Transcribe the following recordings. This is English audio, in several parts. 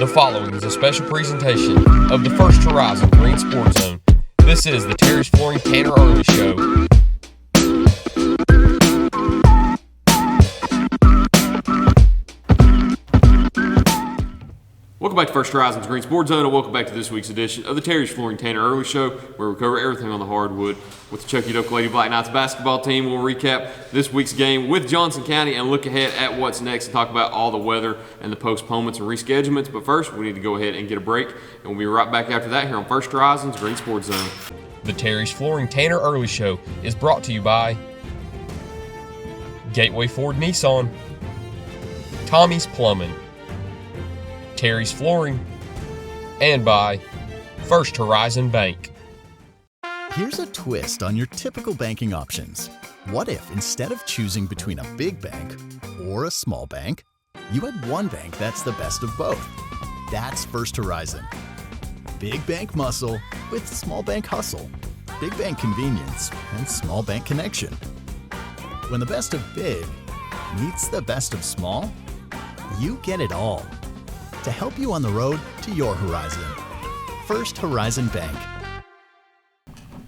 The following is a special presentation of the First Horizon Green Sports Zone. This is the Terry's Flooring Tanner Early Show. Welcome back to First Horizon's Green Sports Zone, and welcome back to this week's edition of the Terry's Flooring Tanner Early Show, where we cover everything on the hardwood with the Chuckey-Doak Lady Black Knights basketball team. We'll recap this week's game with Johnson County and look ahead at what's next and talk about all the weather and the postponements and reschedulements. But first, we need to go ahead and get a break, and we'll be right back after that here on First Horizon's Green Sports Zone. The Terry's Flooring Tanner Early Show is brought to you by Gateway Ford Nissan, Tommy's Plumbing, Terry's Flooring, and by First Horizon Bank. Here's a twist on your typical banking options. What if instead of choosing between a big bank or a small bank, you had one bank that's the best of both? That's First Horizon. Big bank muscle with small bank hustle. Big bank convenience and small bank connection. When the best of big meets the best of small, you get it all. To help you on the road to your horizon. First Horizon Bank.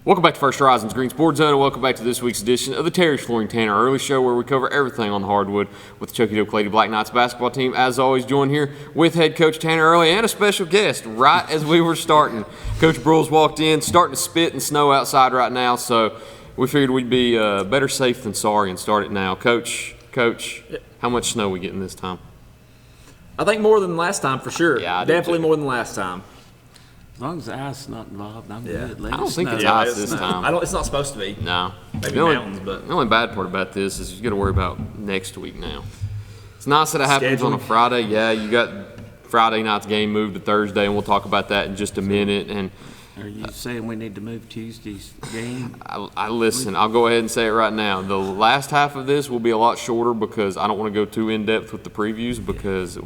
Welcome back to First Horizon's Green Sports Zone, and welcome back to this week's edition of the Terry's Flooring Tanner Early Show, where we cover everything on the hardwood with the Chuckey-Doak Lady Black Knights basketball team. As always, joined here with head coach Tanner Early and a special guest right as we were starting. Coach Broyles walked in, starting to spit and snow outside right now, so we figured we'd be better safe than sorry and start it now. Coach, how much snow are we getting this time? I think more than last time for sure. Yeah, definitely more than last time. As long as the ice is not involved, I'm good. I don't think it's ice this time. It's not supposed to be. No. Maybe the but only bad part about this is you got to worry about next week now. It's nice that it happens on a Friday. Yeah, you got Friday night's game moved to Thursday, and we'll talk about that in just a minute. And are you saying we need to move Tuesday's game? I listen. I'll go ahead and say it right now. The last half of this will be a lot shorter because I don't want to go too in depth with the previews because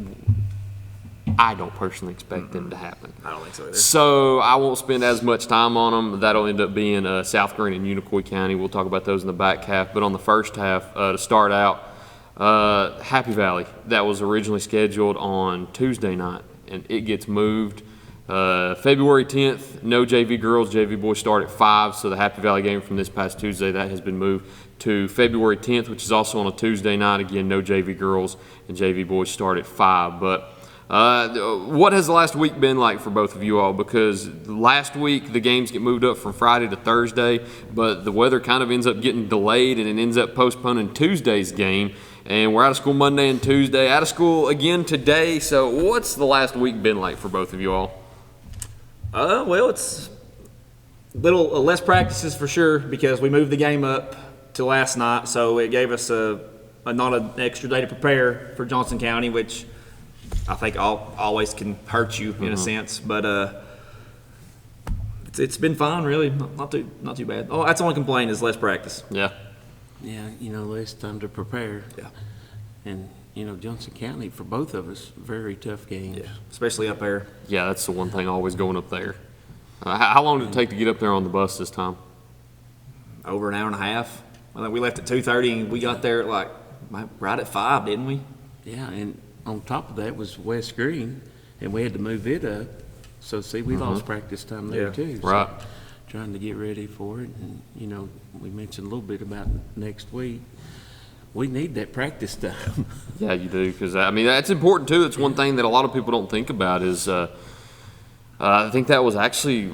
I don't personally expect them to happen. I don't think so either. So I won't spend as much time on them. That'll end up being South Green and Unicoi County. We'll talk about those in the back half. But on the first half, to start out, Happy Valley, that was originally scheduled on Tuesday night, and it gets moved. February 10th, no JV girls, JV boys start at 5, so the Happy Valley game from this past Tuesday, that has been moved to February 10th, which is also on a Tuesday night. Again, no JV girls and JV boys start at 5. But what has the last week been like for both of you all? Because last week the games get moved up from Friday to Thursday, but the weather kind of ends up getting delayed and it ends up postponing Tuesday's game. And we're out of school Monday and Tuesday, out of school again today. So what's the last week been like for both of you all? Well, it's a little less practices for sure because we moved the game up to last night, so it gave us not an extra day to prepare for Johnson County, which I think always can hurt you in a sense. But it's been fine, really, not too bad. Oh, that's the only complaint is less practice. Yeah. Yeah, less time to prepare. Yeah. And, Johnson County, for both of us, very tough games. Yeah, especially up there. Yeah, that's the one thing always going up there. How long did it take to get up there on the bus this time? Over an hour and a half. I think we left at 2:30 and we got there at right at 5, didn't we? Yeah, and on top of that was West Green, and we had to move it up. So, see, we lost practice time there, too. So, right. Trying to get ready for it. And, we mentioned a little bit about next week. We need that practice time. Yeah, you do, because, that's important, too. It's one thing that a lot of people don't think about is I think that was actually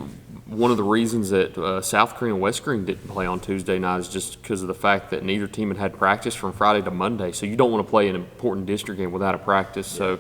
one of the reasons that South Green and West Green didn't play on Tuesday night is just because of the fact that neither team had practice from Friday to Monday. So you don't want to play an important district game without a practice. So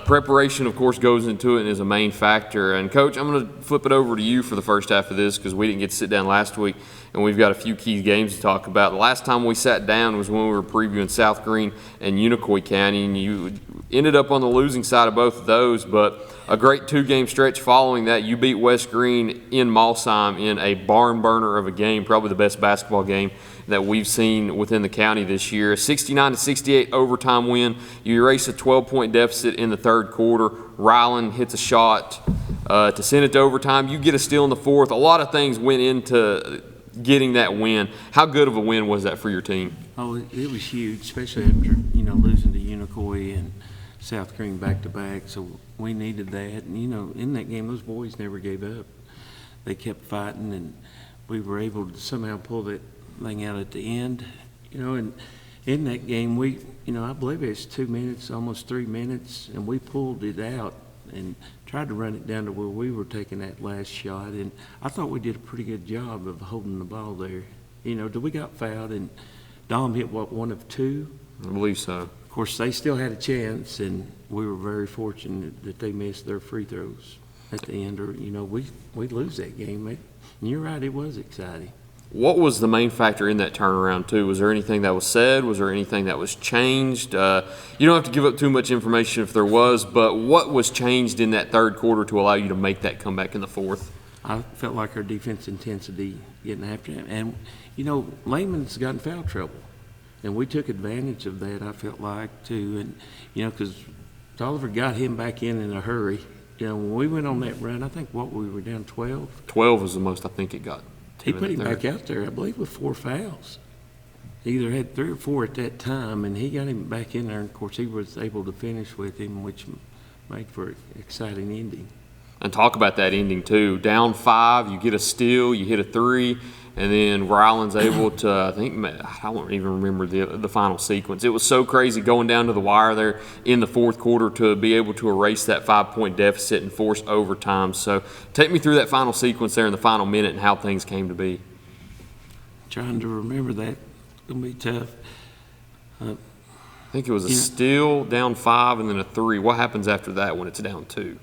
preparation, of course, goes into it and is a main factor. And, Coach, I'm going to flip it over to you for the first half of this because we didn't get to sit down last week, and we've got a few key games to talk about. The last time we sat down was when we were previewing South Green and Unicoi County, and you ended up on the losing side of both of those, but a great 2-game stretch following that. You beat West Green in Malsheim in a barn burner of a game, probably the best basketball game that we've seen within the county this year. A 69-68 overtime win. You erase a 12-point deficit in the third quarter. Ryland hits a shot to send it to overtime. You get a steal in the fourth. A lot of things went into getting that win. How good of a win was that for your team? Oh, it was huge, especially after losing to Unicoi and South Green back-to-back, so we needed that. And, in that game, those boys never gave up. They kept fighting, and we were able to somehow pull that thing out at the end. And in that game, I believe it's 2 minutes, almost 3 minutes, and we pulled it out and tried to run it down to where we were taking that last shot. And I thought we did a pretty good job of holding the ball there. We got fouled, and Dom hit, one of two? I believe so. Of course, they still had a chance, and we were very fortunate that they missed their free throws at the end. Or, we lose that game. And you're right, it was exciting. What was the main factor in that turnaround, too? Was there anything that was said? Was there anything that was changed? You don't have to give up too much information if there was, but what was changed in that third quarter to allow you to make that comeback in the fourth? I felt like our defense intensity getting after him. And, Lehman's got in foul trouble. And we took advantage of that, I felt like, too. And, because Oliver got him back in a hurry. When we went on that run, I think, we were down 12? 12 was the most I think it got. He put him back out there, I believe, with 4 fouls. He either had 3 or 4 at that time, and he got him back in there. And, of course, he was able to finish with him, which made for an exciting ending. And talk about that ending, too. Down 5, you get a steal, you hit a 3, and then Ryland's able to, I don't even remember the final sequence. It was so crazy going down to the wire there in the fourth quarter to be able to erase that 5-point deficit and force overtime. So take me through that final sequence there in the final minute and how things came to be. Trying to remember that. It's going to be tough. I think it was a steal, down 5, and then a 3. What happens after that when it's down 2?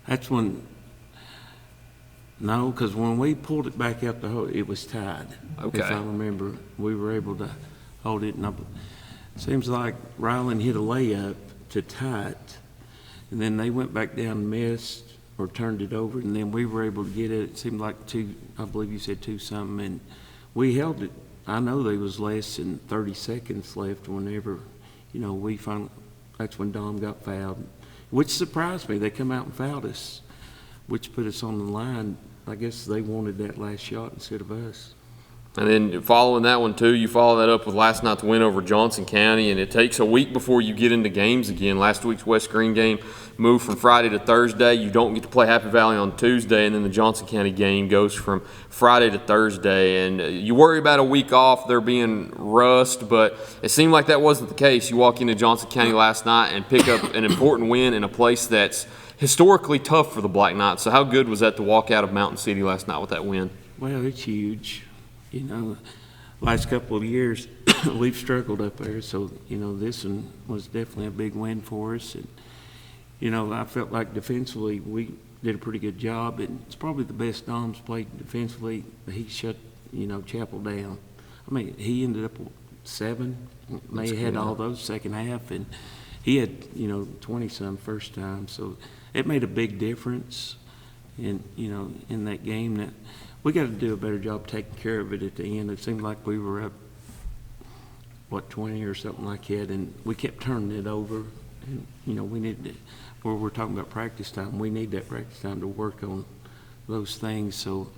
That's when – no, because when we pulled it back out the hole, it was tied. Okay. If I remember, we were able to hold it. And seems like Ryland hit a layup to tie it, and then they went back down and missed or turned it over, and then we were able to get it. It seemed like 2, I believe you said 2-something, and we held it. I know there was less than 30 seconds left whenever, we finally, that's when Dom got fouled, which surprised me. They come out and fouled us, which put us on the line. I guess they wanted that last shot instead of us. And then following that one, too, you follow that up with last night's win over Johnson County, and it takes a week before you get into games again. Last week's West Green game moved from Friday to Thursday. You don't get to play Happy Valley on Tuesday, and then the Johnson County game goes from Friday to Thursday. And you worry about a week off, there being rust, but it seemed like that wasn't the case. You walk into Johnson County last night and pick up an important win in a place that's historically tough for the Black Knights. So how good was that to walk out of Mountain City last night with that win? Well, it's huge. Last couple of years we've struggled up there, so this one was definitely a big win for us. And I felt like defensively we did a pretty good job, and it's probably the best Dom's played defensively. He shut Chapel down. I mean, he ended up with 7. They had all those second half, and he had 20-some first time, so it made a big difference in that game. That we got to do a better job taking care of it at the end. It seemed like we were up 20 or something like that, and we kept turning it over. And we needed to, where we're talking about practice time, we need that practice time to work on those things. So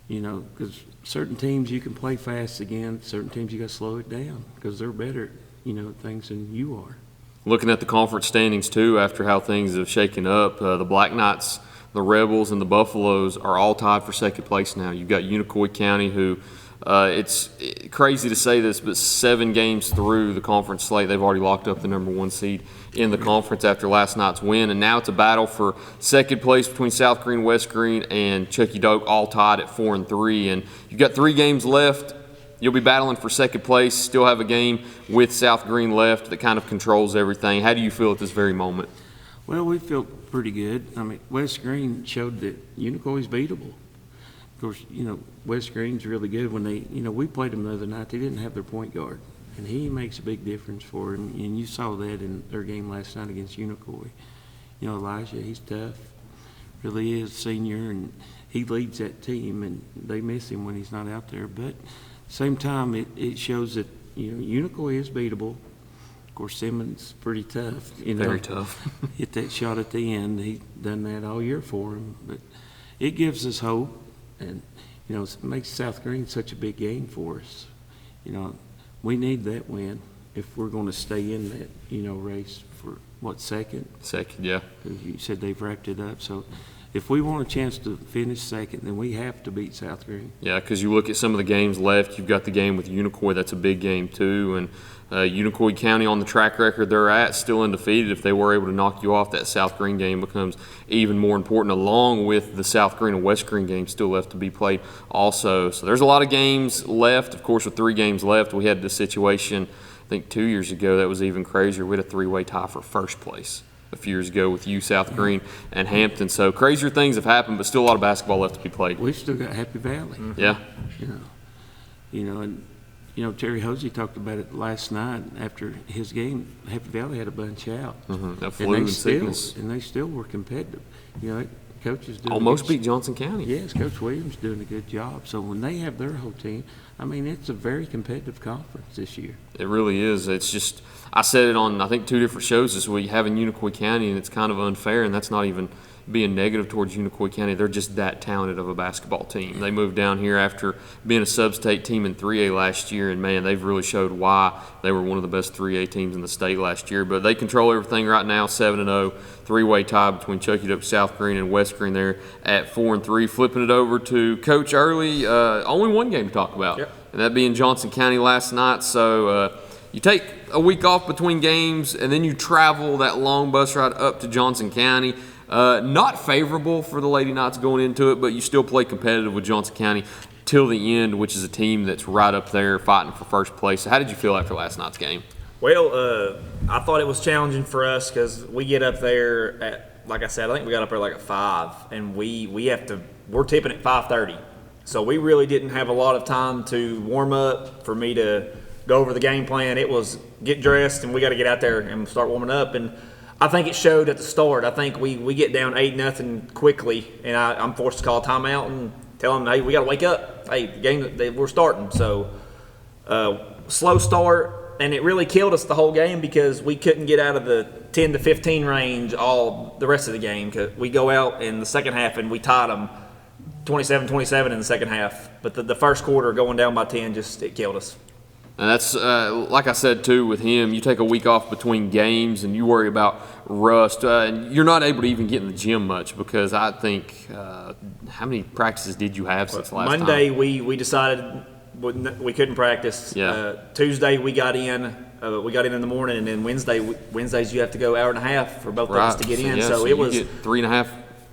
because certain teams you can play fast again, certain teams you got to slow it down because they're better at things than you are. Looking at the conference standings, too, after how things have shaken up, the Black Knights, the Rebels, and the Buffaloes are all tied for second place now. You've got Unicoi County, who it's crazy to say this, but 7 games through the conference slate, they've already locked up the number 1 seed in the conference after last night's win. And now it's a battle for second place between South Green, West Green, and Chuckey-Doak, all tied at 4-3. And you've got 3 games left. You'll be battling for second place, still have a game with South Green left that kind of controls everything. How do you feel at this very moment? Well, we feel pretty good. I mean, West Green showed that Unicoi's beatable. Of course, West Green's really good. When they, we played them the other night, they didn't have their point guard, and he makes a big difference for them. And you saw that in their game last night against Unicoi. Elijah, he's tough, really is, senior, and he leads that team, and they miss him when he's not out there. But same time, it shows that Unicoi is beatable. Of course, Simmons pretty tough. Very tough. Hit that shot at the end. He's done that all year for him. But it gives us hope, and it makes South Green such a big game for us. We need that win if we're going to stay in that race for second? Second, yeah. You said they've wrapped it up. So if we want a chance to finish second, then we have to beat South Green. Yeah, because you look at some of the games left. You've got the game with Unicoi. That's a big game too. And Unicoi County, on the track record they're at, still undefeated. If they were able to knock you off, that South Green game becomes even more important, along with the South Green and West Green game still left to be played also. So there's a lot of games left. Of course, with 3 games left, we had the situation, I think 2 years ago, that was even crazier. We had a 3-way tie for first place a few years ago with South Green and Hampton. So crazier things have happened, but still a lot of basketball left to be played. We've still got Happy Valley. Yeah. And Terry Hosey talked about it last night after his game. Happy Valley had a bunch out. That flu and sickness. And they still were competitive. Coaches doing Almost beat Johnson County. Yes, Coach Williams doing a good job. So when they have their whole team, it's a very competitive conference this year. It really is. It's just, I said it on, I think, 2 different shows this week, having Unicoi County, and it's kind of unfair, and that's not even being negative towards Unicoi County. They're just that talented of a basketball team. They moved down here after being a sub-state team in 3A last year, and, man, they've really showed why they were one of the best 3A teams in the state last year. But they control everything right now, 7-0, 3-way tie between Chuckey-Doak, South Green, and West Green there at 4-3. Flipping it over to Coach Earley, only one game to talk about, and that being Johnson County last night. So you take a week off between games, and then you travel that long bus ride up to Johnson County. Not favorable for the Lady Knights going into it, but you still play competitive with Johnson County till the end, which is a team that's right up there fighting for first place. So how did you feel after last night's game? Well, I thought it was challenging for us because we get up there at, like I said, I think we got up there like at 5, and we're tipping at 5:30. So we really didn't have a lot of time to warm up for me to go over the game plan. It was get dressed, and we got to get out there and start warming up. And I think it showed at the start. I think we get down 8-0 quickly, and I'm forced to call a timeout and tell them, hey, we got to wake up. Hey, the game, we're starting. So slow start, and it really killed us the whole game because we couldn't get out of the 10 to 15 range all the rest of the game. Cause we go out in the second half and we tied them 27-27 in the second half. But the first quarter going down by 10 it killed us. And that's, like I said, too, with him, you take a week off between games and you worry about rust. And you're not able to even get in the gym much because I think, how many practices did you have since last Monday, time? we decided we couldn't practice. Yeah. Tuesday, we got in the morning, and then Wednesdays you have to go hour and a half for both of us to get in. Yeah, so it was 3.5.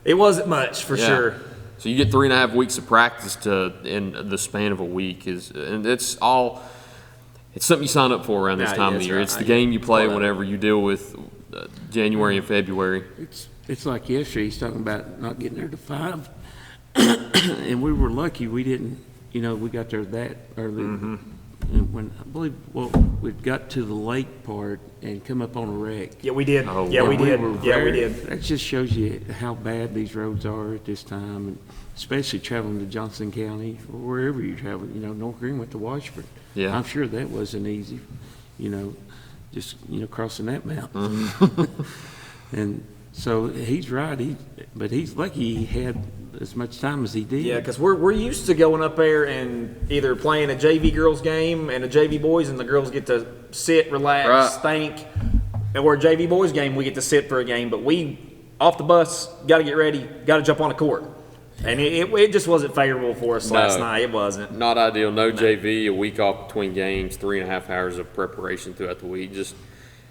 It wasn't much for sure. So you get 3.5 weeks of practice in the span of a week, and it's something you sign up for around this time of the year. Right. It's the game you play whenever you deal with January and February. It's like yesterday. He's talking about not getting there to 5, and we were lucky we didn't. We got there that early. And when I believe, we got to the lake part and come up on a wreck. Yeah, we did. Oh, we did. We did. That just shows you how bad these roads are at this time, and especially traveling to Johnson County or wherever you travel. North Green went to Washburn. Yeah. I'm sure that wasn't easy. Just crossing that mountain. Mm-hmm. And so he's right. But he's lucky he had as much time as he did. Yeah, because we're used to going up there and either playing a JV girls game and a JV boys, and the girls get to sit, relax, think. Or a JV boys game, we get to sit for a game. But we, off the bus, got to get ready, got to jump on a court. And it just wasn't favorable for us last night. It wasn't. Not ideal. No JV, a week off between games, 3.5 hours of preparation throughout the week. Just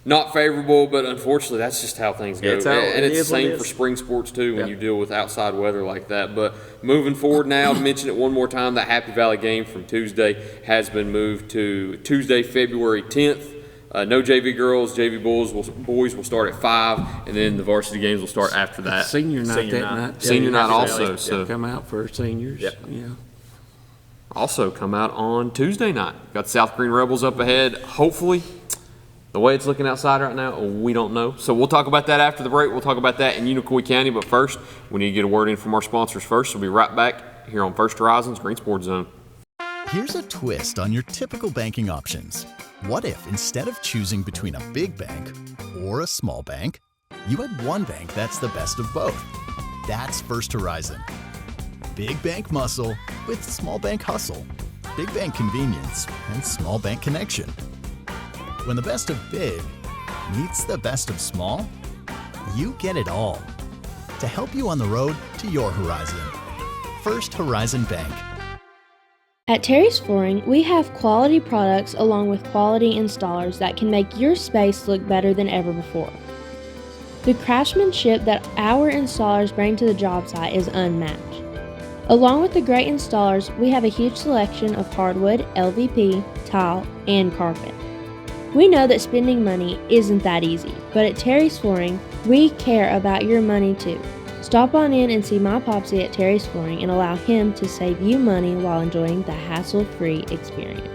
not favorable, but unfortunately, that's just how things go. It's the same for spring sports, too, when you deal with outside weather like that. But moving forward now, to mention it one more time, that Happy Valley game from Tuesday has been moved to Tuesday, February 10th. No JV girls, JV boys will start at 5, and then the varsity games will start after that. Senior night that night. Senior night also. Valley. So come out for seniors. Yep. Yeah. Also come out on Tuesday night. Got the South Green Rebels up ahead. Hopefully, the way it's looking outside right now, we don't know. So we'll talk about that after the break. We'll talk about that in Unicoi County. But first, we need to get a word in from our sponsors first. So we'll be right back here on First Horizons Green Sports Zone. Here's a twist on your typical banking options. What if instead of choosing between a big bank or a small bank, you had one bank that's the best of both? That's First Horizon. Big bank muscle with small bank hustle. Big bank convenience and small bank connection. When the best of big meets the best of small? You get it all. To help you on the road to your horizon. First Horizon Bank. At Terry's Flooring, we have quality products along with quality installers that can make your space look better than ever before. The craftsmanship that our installers bring to the job site is unmatched. Along with the great installers, we have a huge selection of hardwood, LVP, tile, and carpet. We know that spending money isn't that easy, but at Terry's Flooring, we care about your money too. Stop on in and see my Popsy at Terry's Flooring and allow him to save you money while enjoying the hassle-free experience.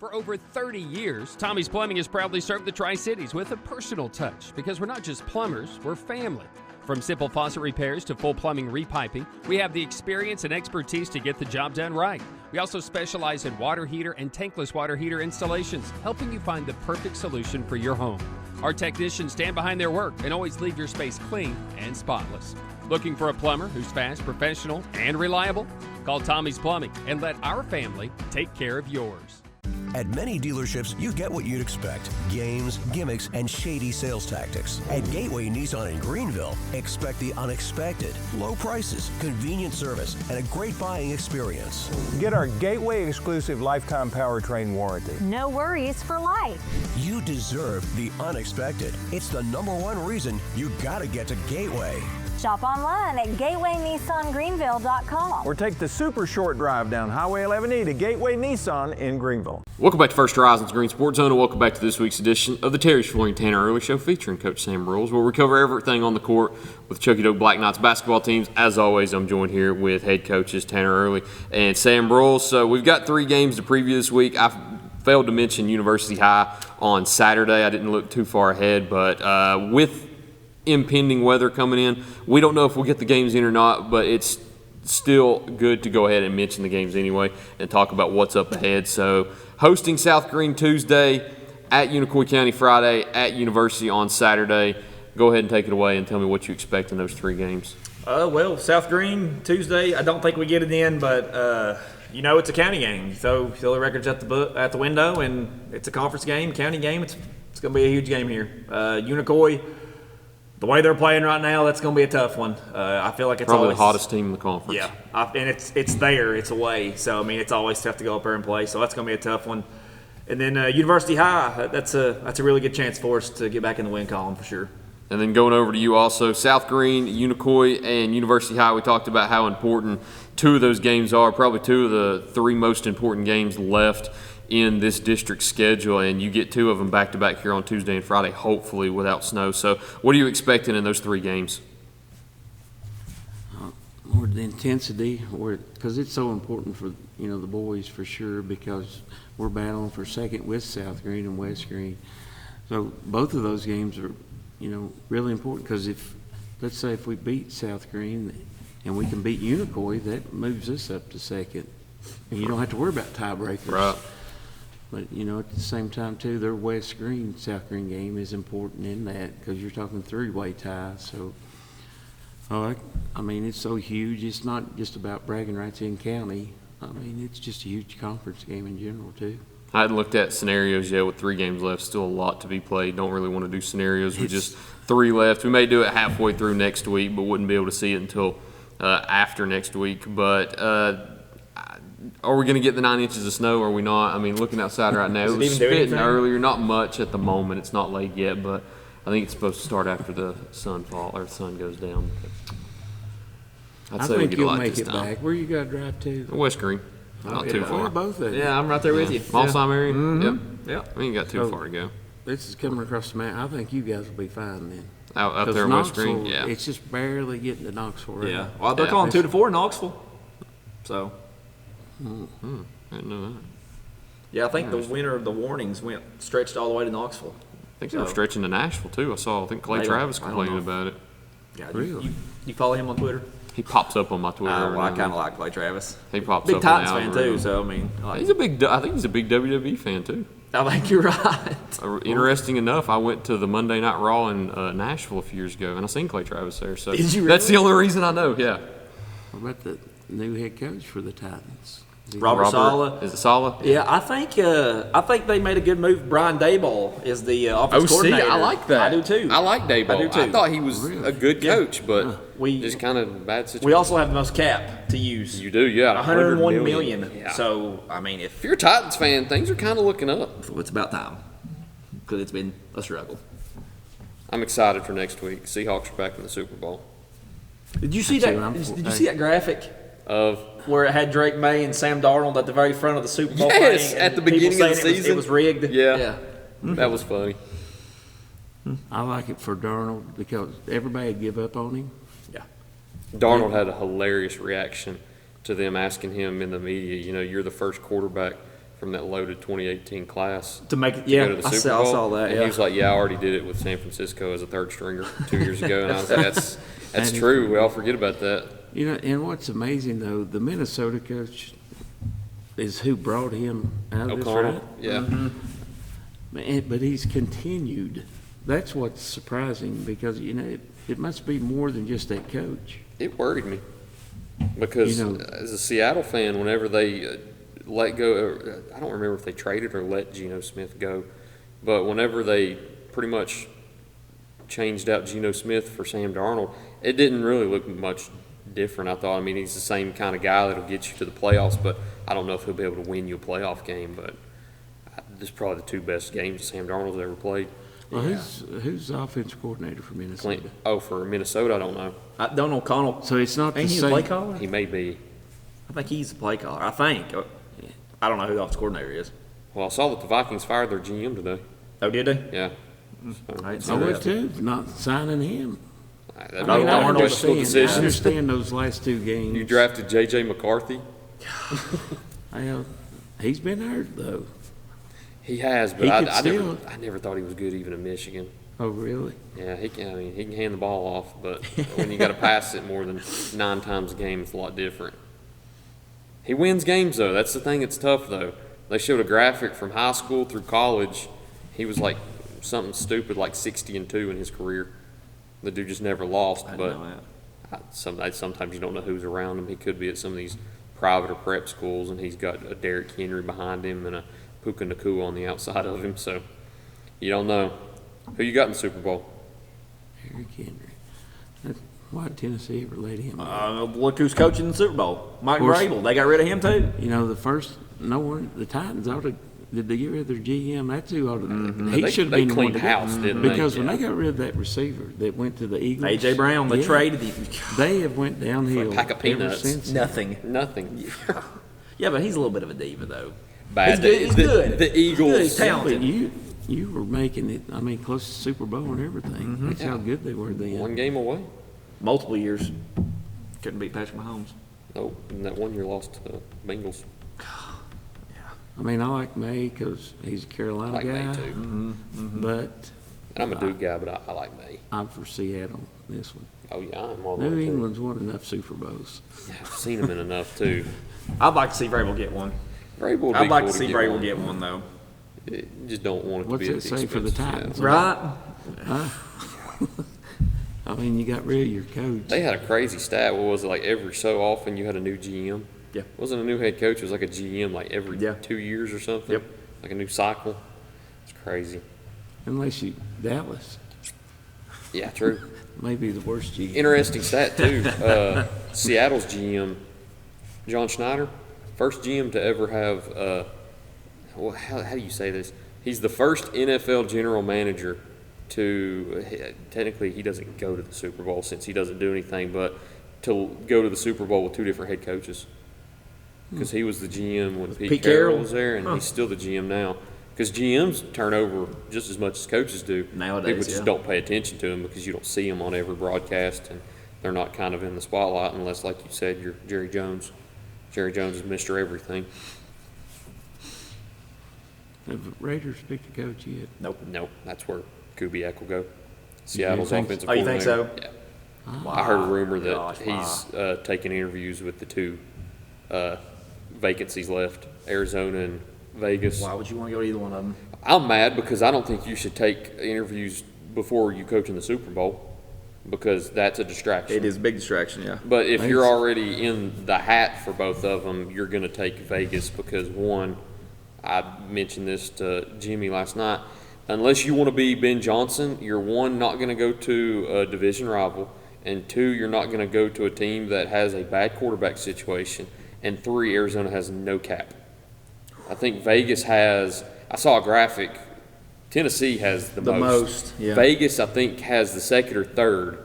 For over 30 years, Tommy's Plumbing has proudly served the Tri-Cities with a personal touch because we're not just plumbers, we're family. From simple faucet repairs to full plumbing repiping, we have the experience and expertise to get the job done right. We also specialize in water heater and tankless water heater installations, helping you find the perfect solution for your home. Our technicians stand behind their work and always leave your space clean and spotless. Looking for a plumber who's fast, professional, and reliable? Call Tommy's Plumbing and let our family take care of yours. At many dealerships, you get what you'd expect. Games, gimmicks, and shady sales tactics. At Gateway Nissan in Greenville, expect the unexpected. Low prices, convenient service, and a great buying experience. Get our Gateway exclusive lifetime powertrain warranty. No worries for life. You deserve the unexpected. It's the #1 reason you gotta get to Gateway. Shop online at GatewayNissanGreenville.com. Or take the super short drive down Highway 11E to Gateway Nissan in Greenville. Welcome back to First Horizon's Green Sports Zone, and welcome back to this week's edition of the Terry's Flooring Tanner Early Show featuring Coach Sam Broyles, where we cover everything on the court with Chuckey-Doak Black Knights basketball teams. As always, I'm joined here with head coaches Tanner Early and Sam Broyles. So we've got 3 games to preview this week. I failed to mention University High on Saturday. I didn't look too far ahead, but with impending weather coming in, we don't know if we'll get the games in or not, but it's still good to go ahead and mention the games anyway and talk about what's up ahead. So hosting South Green Tuesday, at Unicoi County Friday, at University on Saturday. Go ahead and take it away and tell me what you expect in those 3 games. Well, South Green Tuesday, I don't think we get it in, but it's a county game. So the records at the window, and it's a conference game, county game. It's going to be a huge game here. Unicoi, the way they're playing right now, that's going to be a tough one. I feel like it's probably always the hottest team in the conference. Yeah, and it's there, it's away. So, I mean, it's always tough to go up there and play. So that's going to be a tough one. And then University High, that's a really good chance for us to get back in the win column for sure. And then going over to you also, South Green, Unicoi, and University High, we talked about how important 2 of those games are, probably 2 of the 3 most important games left in this district schedule, and you get 2 of them back-to-back here on Tuesday and Friday, hopefully without snow. So what are you expecting in those 3 games? More the intensity, because it's so important for the boys for sure, because we're battling for second with South Green and West Green. So both of those games are really important, because let's say if we beat South Green and we can beat Unicoi, that moves us up to second, and you don't have to worry about tiebreakers. Right. But, at the same time, too, their West Green, South Green game is important in that, because you're talking 3-way tie. So, I mean, it's so huge. It's not just about bragging rights in county. I mean, it's just a huge conference game in general, too. I hadn't looked at scenarios yet with 3 games left. Still a lot to be played. Don't really want to do scenarios with just 3 left. We may do it halfway through next week, but wouldn't be able to see it until after next week. But are we going to get the 9 inches of snow, or are we not? I mean, looking outside right now, it was spitting earlier. Not much at the moment. It's not late yet, but I think it's supposed to start after the sun goes down. I'd say we get a lot this time. Back. Where you got to drive to? West Green. Not too far. Both of you. Yeah, I'm right there with you. Malsheim area? Mm-hmm. Yep. We ain't got too far to go. This is coming across the mountain. I think you guys will be fine then. Out there in West Green? Yeah. It's just barely getting to Knoxville. Right? Yeah. Well, they're calling 2 to 4 in Knoxville. So. I didn't know that. Yeah, I think the warnings stretched all the way to Knoxville. I think they were stretching to Nashville, too. I think Clay Travis complaining about it. Yeah, really? You follow him on Twitter? He pops up on my Twitter. Well, I kind of like Clay Travis. He pops big up. Big Titans fan, too, so, I mean. I think he's a big WWE fan, too. I think you're right. Interesting enough, I went to the Monday Night Raw in Nashville a few years ago, and I seen Clay Travis there. So Did you really? That's the only reason I know, yeah. What about the new head coach for the Titans? Robert Saleh. Is it Saleh? Yeah, I think they made a good move. Brian Daboll is the offensive coordinator. I like that. I do too. I like Daboll. I do too. I thought he was a good coach, but We- just kind of bad situation. We also have the most cap to use. You do, yeah. 101 million. Yeah. So, I mean, If you're a Titans fan, things are kind of looking up. it's about time. Because it's been a struggle. I'm excited for next week. Seahawks are back in the Super Bowl. Did you see That's that? who I'm Did for. you see that graphic Of where it had Drake May and Sam Darnold at the very front of the Super Bowl? Yes, thing, at and the people beginning of the saying season. it was rigged. Yeah. That was funny. I like it for Darnold because everybody would give up on him. Yeah. Darnold had a hilarious reaction to them asking him in the media, you're the first quarterback from that loaded 2018 class To make it, to yeah, go to the I Super saw, Bowl. I saw that. And Yeah. he was like, I already did it with San Francisco as a third stringer 2 years ago. And I was like, that's true. We all forget about that. And what's amazing though, the Minnesota coach is who brought him out of this, O'Connell. right? Yeah. But he's continued. That's what's surprising because it must be more than just that coach. It worried me because as a Seattle fan, whenever they let go, I don't remember if they traded or let Geno Smith go, but whenever they pretty much changed out Geno Smith for Sam Darnold, it didn't really look much different. I thought, he's the same kind of guy that'll get you to the playoffs, but I don't know if he'll be able to win you a playoff game. But this is probably the two best games Sam Darnold's ever played. Well, who's the offensive coordinator for Minnesota? For Minnesota, I don't know. Don O'Connell. So it's not the Ain't he the same. play caller? He may be. I think he's the play caller. I think. I don't know who the offensive coordinator is. Well, I saw that the Vikings fired their GM today. Oh, did they? Yeah. I didn't see I would that. too, not signing him. That'd I be mean, a I personal understand- I decision. understand those last two games. You drafted J.J. McCarthy. Well, he's been hurt though. He has, but He I could never, still- I never thought he was good even in Michigan. Oh, really? Yeah, he can hand the ball off, but when you got to pass it more than 9 times a game, it's a lot different. He wins games though. That's the thing that's tough though. They showed a graphic from high school through college. He was like something stupid like 60-2 in his career. The dude just never lost. I didn't But know that. sometimes you don't know who's around him. He could be at some of these private or prep schools, and he's got a Derrick Henry behind him and a Puka Nacua on the outside of him. So you don't know. Who you got in the Super Bowl? Eric Henry. Why did Tennessee ever let him? Look who's coaching the Super Bowl. Mike course. Vrabel. They got rid of him too. The Titans ought to. Did they get rid of their GM? That's who ought to. They- He should have they been the one cleaned to house, get, didn't they? because when Yeah. they got rid of that receiver that went to the Eagles, A.J. Brown, they yeah, traded him. They have went downhill pack of ever peanuts. since. Nothing. Nothing. Yeah, but he's a little bit of a diva though. Bad. He's good. The Eagles. Good, he's talented. But you were making it. Close to Super Bowl and everything. That's how good they were then. One game away. Multiple years. Couldn't beat Patrick Mahomes. Nope. And that 1 year lost to the Bengals. I like May because he's a Carolina I like guy. May too. But And I'm a Duke guy, but I like May. I'm for Seattle. This one. Oh yeah, I'm all New over too. England's won enough Super Bowls. I've seen him in enough too. I'd like to see Vrabel get one. Vrabel would be I'd like cool to see get Vrabel one. get one though. You just don't want it to What's be it at the say for the expense of Titans? Seattle. Right? You got rid of your coach. They had a crazy stat. What was it, like every so often you had a new GM? Yeah. It wasn't a new head coach. It was like a GM like every Yeah. 2 years or something. Yep. Like a new cycle. It's crazy. Unless you Dallas. Yeah, true. Maybe the worst GM. Interesting stat too. Seattle's GM, John Schneider, first GM to ever have. How do you say this? He's the first NFL general manager to. Technically, he doesn't go to the Super Bowl since he doesn't do anything, but to go to the Super Bowl with 2 different head coaches. Because he was the GM when Pete Carroll was there, and he's still the GM now. Because GMs turn over just as much as coaches do. Nowadays, People just yeah. don't pay attention to them because you don't see them on every broadcast, and they're not kind of in the spotlight unless, like you said, you're Jerry Jones. Jerry Jones is Mr. Everything. Have the Raiders picked a coach yet? Nope. Nope, that's where Kubiak will go. Seattle's think- offensive Oh, you think coordinator. so? Yeah. I heard a rumor that Gosh, he's taking interviews with the 2 vacancies left, Arizona and Vegas. Why would you want to go to either one of them? I'm mad because I don't think you should take interviews before you coach in the Super Bowl because that's a distraction. It is a big distraction, yeah. But if you're already in the hat for both of them, you're going to take Vegas because, one, I mentioned this to Jimmy last night, unless you want to be Ben Johnson, you're, one, not going to go to a division rival, and two, you're not going to go to a team that has a bad quarterback situation, and three, Arizona has no cap. I think Vegas has – I saw a graphic. Tennessee has the most. Yeah. Vegas, I think, has the second or third.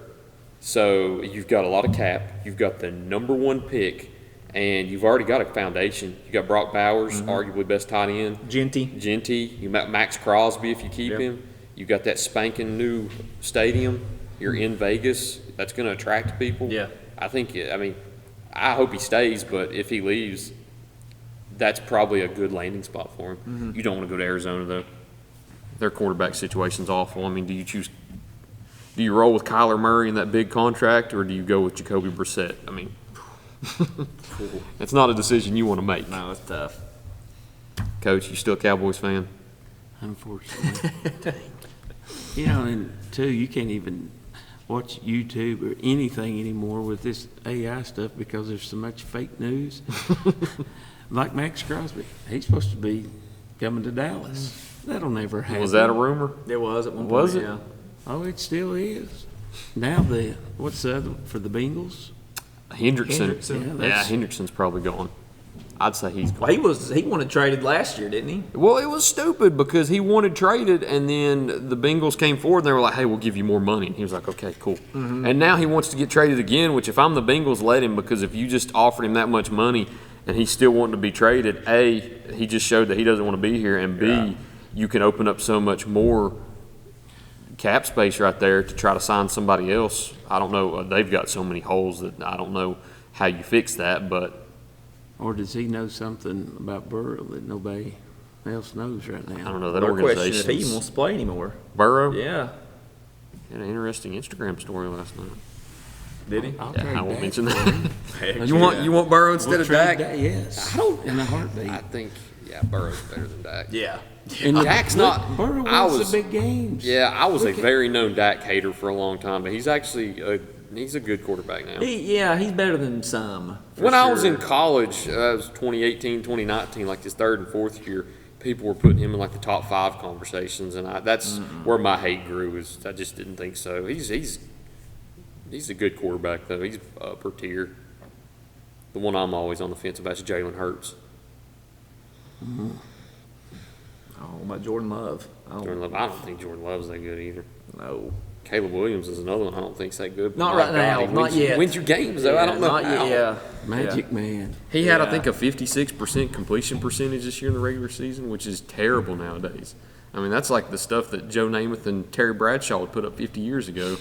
So you've got a lot of cap. You've got the number one pick, and you've already got a foundation. You got Brock Bowers, arguably best tight end. Genty. You got Max Crosby if you keep him. You got that spanking new stadium. You're in Vegas. That's going to attract people. Yeah. I hope he stays, but if he leaves, that's probably a good landing spot for him. You don't want to go to Arizona, though. Their quarterback situation's awful. I mean, do you roll with Kyler Murray in that big contract, or do you go with Jacoby Brissett? I mean, it's not a decision you want to make. No, it's tough. Coach, you still a Cowboys fan? Unfortunately. And two, you can't even watch YouTube or anything anymore with this AI stuff because there's so much fake news. Like Max Crosby, he's supposed to be coming to Dallas. That'll never happen. Was that a rumor? It was at one point. Was it? Yeah. Oh, it still is. Now what's the other for the Bengals? Hendrickson. Yeah, Hendrickson's probably gone. I'd say he's gone. Well, he wanted traded last year, didn't he? Well, it was stupid because he wanted traded, and then the Bengals came forward and they were like, "Hey, we'll give you more money." And he was like, "Okay, cool." And now he wants to get traded again. Which, if I'm the Bengals, let him, because if you just offered him that much money and he's still wanting to be traded, A, he just showed that he doesn't want to be here, and B, you can open up so much more cap space right there to try to sign somebody else. I don't know. They've got so many holes that I don't know how you fix that. But or does he know something about Burrow that nobody else knows right now? I don't know. That Our question organization. if he wants to play anymore. Burrow? Yeah. Had an interesting Instagram story last night. Did he? I won't mention that. Heck You want Burrow instead of Dak? Yes. In a heartbeat. I think Burrow's better than Dak. Yeah. And Dak's not. Burrow I wins was the big games. Yeah, I was a very known Dak hater for a long time, but he's actually he's a good quarterback now. He's better than some. When I was in college, it was 2018, 2019, like his third and fourth year, people were putting him in like the top 5 conversations, and that's where my hate grew. Is I just didn't think so. He's a good quarterback though. He's upper tier. The one I'm always on the fence about is Jalen Hurts. Oh, about Jordan Love. Jordan Love. I don't think Jordan Love's that good either. No. Caleb Williams is another one I don't think's that good. Not right now. He Not yet. Wins your games though. I don't know. Not yet. Yeah. Magic man. He had, I think, a 56% completion percentage this year in the regular season, which is terrible nowadays. I mean, that's like the stuff that Joe Namath and Terry Bradshaw would put up 50 years ago.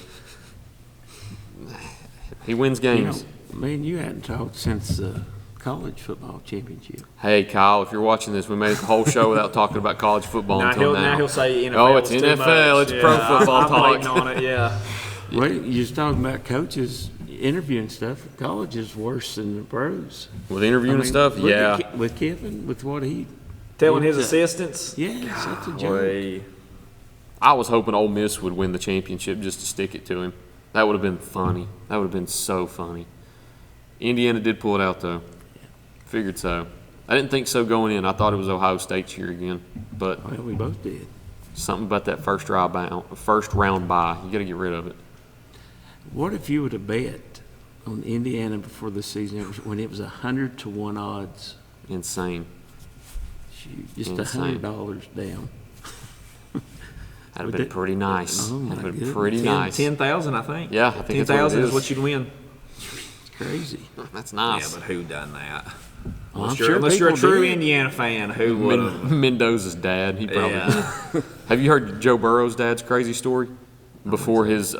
He wins games. Man, you hadn't talked since the college football championship. Hey, Kyle, if you're watching this, we made the whole show without talking about college football until now. Now he'll say NFL. Oh, it's NFL. It's pro football I'm talk. waiting on it, yeah. Well, you're talking about coaches interviewing stuff. College is worse than the pros. With interviewing and stuff, look yeah. at with Kiffin, with what he Telling his did, assistants. Yes, that's a joke. I was hoping Ole Miss would win the championship just to stick it to him. That would have been funny. That would have been so funny. Indiana did pull it out, though. Figured so. I didn't think so going in. I thought it was Ohio State's year again. But Well, we both did. something about that first round bye. You got to get rid of it. What if you would have bet on Indiana before the season when it was 100-1 odds? Insane. Shoot, just Insane. $100 down. That'd have been pretty nice. Oh, my That'd have been goodness. pretty nice. 10,000, I think. Yeah, I think that's what it 10,000 is is. what you'd win. It's crazy. That's nice. Yeah, but who done that? Well, I'm Unless you're a people true did. Indiana fan, who would have? Mendoza's dad. He probably. Yeah. Have you heard Joe Burrow's dad's crazy story? Before his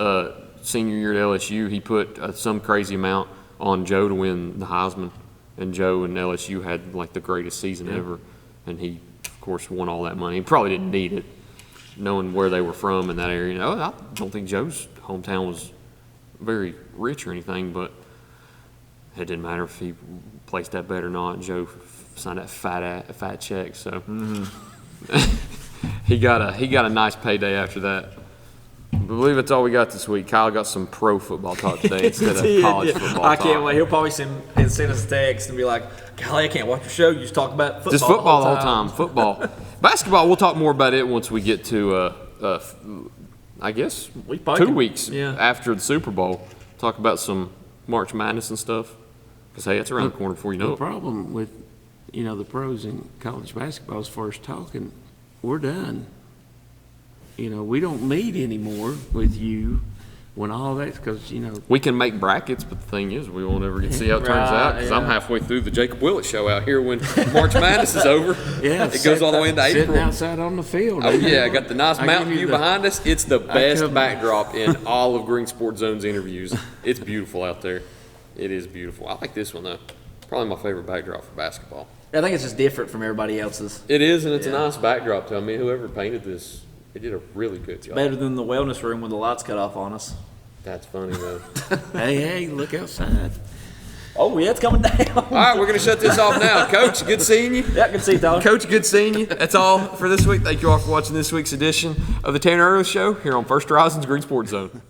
senior year at LSU, he put some crazy amount on Joe to win the Heisman, and Joe and LSU had like the greatest season ever, and he, of course, won all that money. He probably didn't need it, knowing where they were from in that area. No, I don't think Joe's hometown was very rich or anything, but it didn't matter if he placed that bet or not. Joe signed that fat check, so he got a nice payday after that. believe that's all we got this week. Kyle got some pro football talk today instead of college football I talk. can't wait. He'll probably send us a text and be like, golly, I can't watch your show. You just talk about football. Just football the whole time. Football. Basketball, we'll talk more about it once we get to, I guess, We probably 2 can- weeks yeah. after the Super Bowl. Talk about some March Madness and stuff. Because, hey, it's around the corner before you know The it. problem with, the pros in college basketball, as far as talking, we're done. We don't meet anymore with you when all that's because, We can make brackets, but the thing is, we won't ever get to see how it turns out. Because I'm yeah. halfway through the Jacob Willett show out here when March Madness is over. yeah, It goes all the way into sitting April. outside on the field. Oh, yeah, I got the nice I mountain give you view the- behind us. It's the best come- backdrop in all of Green Sports Zone's interviews. It's beautiful out there. It is beautiful. I like this one, though. Probably my favorite backdrop for basketball. I think it's just different from everybody else's. It is, and it's Yeah. a nice backdrop, too. I mean, whoever painted this, they did a really good job. Better than the wellness room when the lights cut off on us. That's funny, though. Hey, look outside. Oh, yeah, it's coming down. All right, we're going to shut this off now. Coach, good seeing you. Yeah, good to see you, Tyler. Coach, good seeing you. That's all for this week. Thank you all for watching this week's edition of the Tanner Earley Show here on First Horizon's Green Sports Zone.